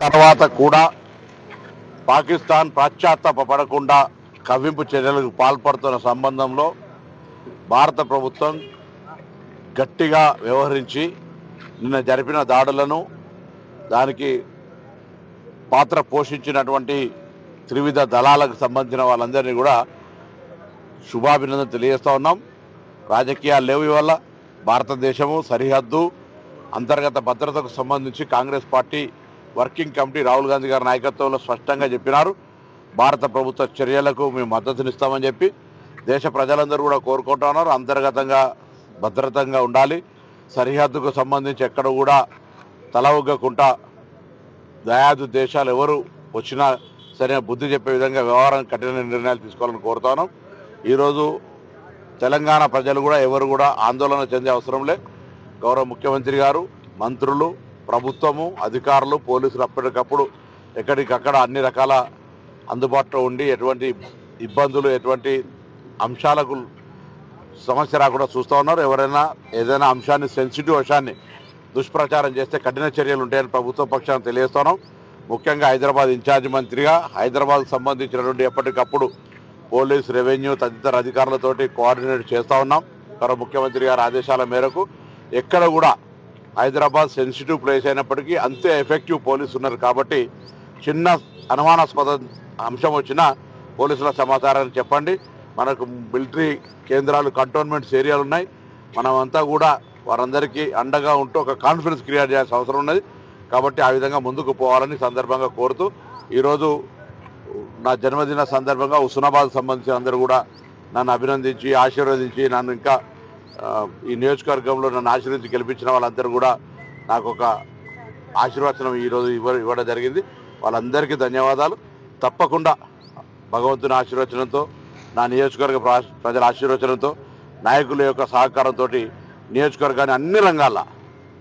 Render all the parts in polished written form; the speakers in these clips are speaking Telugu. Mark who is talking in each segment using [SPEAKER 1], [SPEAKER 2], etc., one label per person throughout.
[SPEAKER 1] తర్వాత కూడా పాకిస్తాన్ పశ్చాత్తాపపడకుండా కవ్వింపు చర్యలకు పాల్పడుతున్న సంబంధంలో భారత ప్రభుత్వం గట్టిగా వ్యవహరించి నిన్న జరిపిన దాడులను దానికి పాత్ర పోషించినటువంటి త్రివిధ దళాలకు సంబంధించిన వాళ్ళందరినీ కూడా శుభాభినందన తెలియజేస్తా ఉన్నాం. రాజకీయాలు లేవు ఇవల్ల భారతదేశము సరిహద్దు అంతర్గత భద్రతకు సంబంధించి Congress party working committee Rahul Gandhi గారి నాయకత్వంలో స్పష్టంగా చెప్పినారు. భారత ప్రభుత్వ చర్యలకు మేము మద్దతునిస్తామని చెప్పి దేశ ప్రజలందరూ కూడా కోరుకుంటున్నారు. అంతర్గతంగా భద్రతంగా ఉండాలి, సరిహద్దుకు సంబంధించి ఎక్కడ కూడా తల ఒగ్గకుండా దయాదు దేశాలు ఎవరు వచ్చినా సరైన బుద్ధి చెప్పే విధంగా వ్యవహారం కఠిన నిర్ణయాలు తీసుకోవాలని కోరుతాను. ఈరోజు తెలంగాణ ప్రజలు కూడా ఎవరు కూడా ఆందోళన చెందే అవసరం లే. గౌరవ ముఖ్యమంత్రి గారు, మంత్రులు, ప్రభుత్వము, అధికారులు, పోలీసులు అప్పటికప్పుడు ఎక్కడికక్కడ అన్ని రకాల అందుబాటులో ఉండి ఎటువంటి ఇబ్బందులు ఎటువంటి అంశాలకు సమస్య రాకుండా చూస్తూ ఉన్నారు. ఎవరైనా ఏదైనా అంశాన్ని సెన్సిటివ్ అంశాన్ని దుష్ప్రచారం చేస్తే కఠిన చర్యలు ఉంటాయని ప్రభుత్వ పక్షాన్ని తెలియజేస్తున్నాం. ముఖ్యంగా హైదరాబాద్ ఇన్ఛార్జి మంత్రిగా హైదరాబాద్కు సంబంధించినటువంటి ఎప్పటికప్పుడు పోలీస్, రెవెన్యూ తదితర అధికారులతోటి కోఆర్డినేట్ చేస్తూ ఉన్నాం. గౌరవ ముఖ్యమంత్రి గారి ఆదేశాల మేరకు ఎక్కడ కూడా హైదరాబాద్ సెన్సిటివ్ ప్లేస్ అయినప్పటికీ అంతే ఎఫెక్టివ్ పోలీసు ఉన్నారు కాబట్టి చిన్న అనుమానాస్పద అంశం వచ్చినా పోలీసుల సమాచారాన్ని చెప్పండి. మనకు మిలిటరీ కేంద్రాలు, కంటోన్మెంట్స్ ఏరియాలు ఉన్నాయి. మనమంతా కూడా వారందరికీ అండగా ఉంటూ ఒక కాన్ఫిడెన్స్ క్రియేట్ చేయాల్సిన అవసరం ఉన్నది. కాబట్టి ఆ విధంగా ముందుకు పోవాలని సందర్భంగా కోరుతూ ఈరోజు నా జన్మదిన సందర్భంగా హుస్నాబాద్ సంబంధించిన అందరూ కూడా నన్ను అభినందించి ఆశీర్వదించి నన్ను ఇంకా ఈ నియోజకవర్గంలో నన్ను ఆశీర్వదించి గెలిపించిన వాళ్ళందరూ కూడా నాకు ఒక ఆశీర్వచనం ఈరోజు ఇవ్వడం జరిగింది. వాళ్ళందరికీ ధన్యవాదాలు. తప్పకుండా భగవంతుని ఆశీర్వచనంతో, నా నియోజకవర్గ ప్రజల ఆశీర్వచనంతో, నాయకుల యొక్క సహకారంతో నియోజకవర్గాన్ని అన్ని రంగాల్లో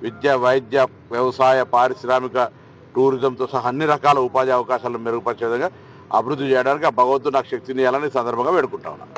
[SPEAKER 1] విద్య, వైద్య, వ్యవసాయ, పారిశ్రామిక, టూరిజంతో సహా అన్ని రకాల ఉపాధి అవకాశాలను మెరుగుపరిచే విధంగా అభివృద్ధి చేయడానికి ఆ భగవంతుడు నాకు శక్తిని ఇవ్వాలని సందర్భంగా వేడుకుంటా ఉన్నాను.